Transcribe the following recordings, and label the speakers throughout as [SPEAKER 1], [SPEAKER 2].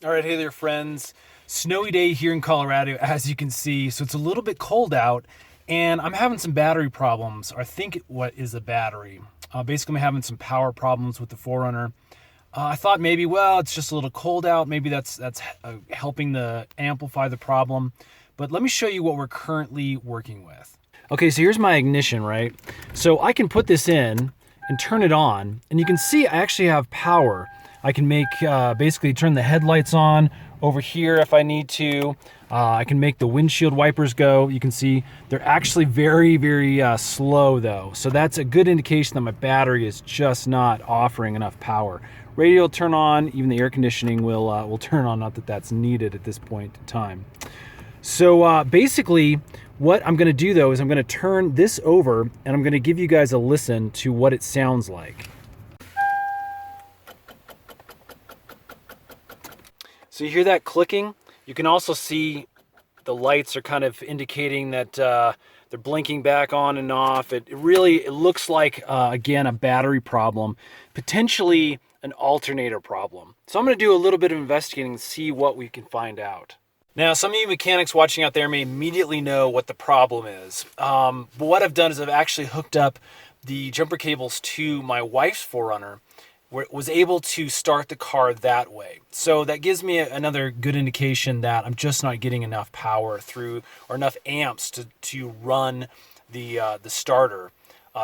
[SPEAKER 1] All right, hey there, friends. Snowy day here in Colorado, as you can see. So it's a little bit cold out, and I'm having some battery problems. Or I think what is a battery. Basically, I'm having some power problems with the 4Runner. I thought maybe, well, it's just a little cold out. Maybe that's helping to amplify the problem. But let me show you what we're currently working with. Okay, so here's my ignition, right? So I can put this in and turn it on, and you can see I actually have power. I can make, basically turn the headlights on over here if I need to. I can make the windshield wipers go. You can see they're actually very, very slow though. So that's a good indication that my battery is just not offering enough power. Radio will turn on, even the air conditioning will turn on, not that that's needed at this point in time. So basically what I'm gonna do though is I'm gonna turn this over and I'm gonna give you guys a listen to what it sounds like. So you hear that clicking? You can also see the lights are kind of indicating that they're blinking back on and off. It looks like, again, a battery problem, potentially an alternator problem. So I'm gonna do a little bit of investigating and see what we can find out. Now, some of you mechanics watching out there may immediately know what the problem is. But what I've done is I've actually hooked up the jumper cables to my wife's 4Runner, where it was able to start the car that way. So that gives me another good indication that I'm just not getting enough power through, or enough amps to run the starter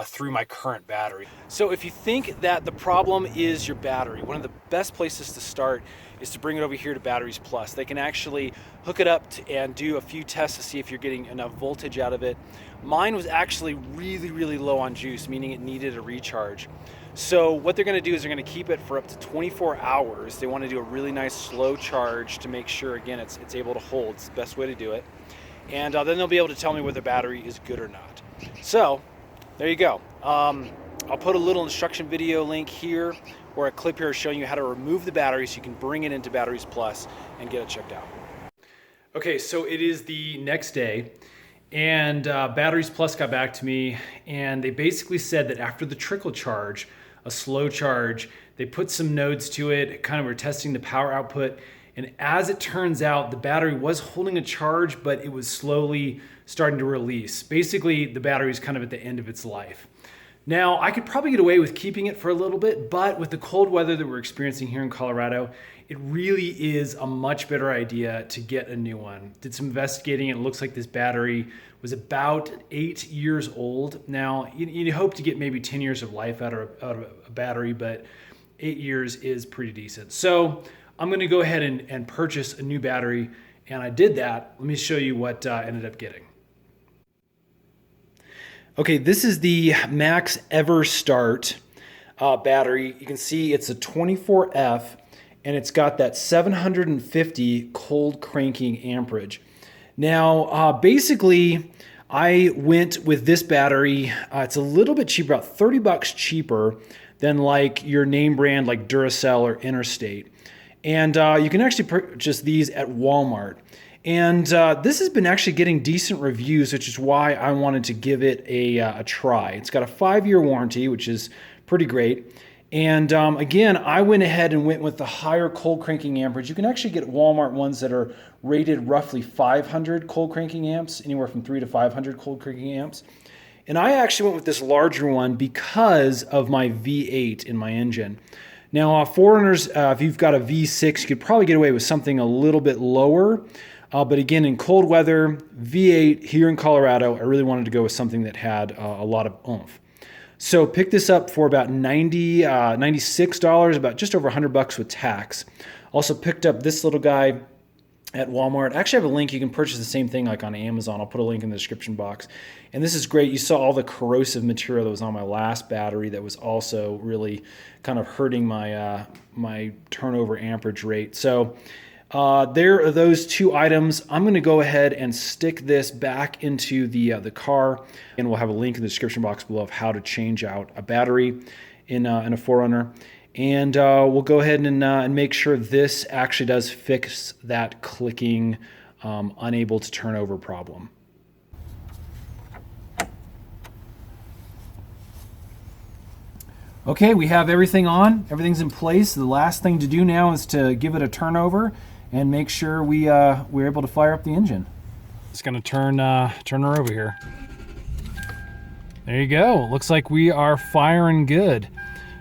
[SPEAKER 1] through my current battery. So if you think that the problem is your battery, one of the best places to start is to bring it over here to Batteries Plus. They can actually hook it up and do a few tests to see if you're getting enough voltage out of it. Mine was actually really, really low on juice, meaning it needed a recharge. So what they're gonna do is they're gonna keep it for up to 24 hours. They wanna do a really nice slow charge to make sure, again, it's able to hold. It's the best way to do it. And then they'll be able to tell me whether the battery is good or not. So there you go. I'll put a little instruction video link here, or a clip here showing you how to remove the battery so you can bring it into Batteries Plus and get it checked out. Okay, so it is the next day, and Batteries Plus got back to me, and they basically said that after the trickle charge, a slow charge, they put some nodes to it, kind of were testing the power output, and as it turns out, the battery was holding a charge, but it was slowly starting to release. Basically, the battery is kind of at the end of its life. Now, I could probably get away with keeping it for a little bit, but with the cold weather that we're experiencing here in Colorado, it really is a much better idea to get a new one. Did some investigating, it looks like this battery was about 8 years old. Now, you hope to get maybe 10 years of life out of a battery, but 8 years is pretty decent. So I'm gonna go ahead and purchase a new battery, and I did that. Let me show you what I ended up getting. Okay, this is the Max Ever Start battery. You can see it's a 24F, and it's got that 750 cold cranking amperage. Now, basically, I went with this battery. It's a little bit cheaper, about 30 bucks cheaper than like your name brand like Duracell or Interstate. And you can actually purchase these at Walmart. And this has been actually getting decent reviews, which is why I wanted to give it a try. It's got a 5-year warranty, which is pretty great. And again, I went ahead and went with the higher cold cranking amperage. You can actually get Walmart ones that are rated roughly 500 cold cranking amps, anywhere from 300 to 500 cold cranking amps. And I actually went with this larger one because of my V8 in my engine. Now, 4Runners, if you've got a V6, you could probably get away with something a little bit lower. But again, in cold weather, V8 here in Colorado, I really wanted to go with something that had a lot of oomph. So picked this up for about $96, about just over 100 bucks with tax. Also picked up this little guy at Walmart. I actually have a link. You can purchase the same thing like on Amazon. I'll put a link in the description box. And this is great. You saw all the corrosive material that was on my last battery that was also really kind of hurting my my turnover amperage rate. So there are those two items. I'm going to go ahead and stick this back into the car, and we'll have a link in the description box below of how to change out a battery in a 4Runner. And we'll go ahead and make sure this actually does fix that clicking, unable to turn over problem. Okay, we have everything on. Everything's in place. The last thing to do now is to give it a turnover and make sure we're able to fire up the engine. Just gonna turn her over here. There you go. Looks like we are firing good.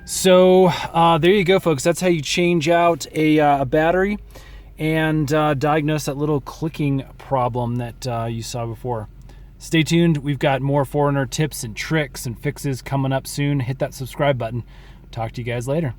[SPEAKER 1] So there you go, folks. That's how you change out a battery and diagnose that little clicking problem that you saw before. Stay tuned. We've got more 4Runner tips and tricks and fixes coming up soon. Hit that subscribe button. Talk to you guys later.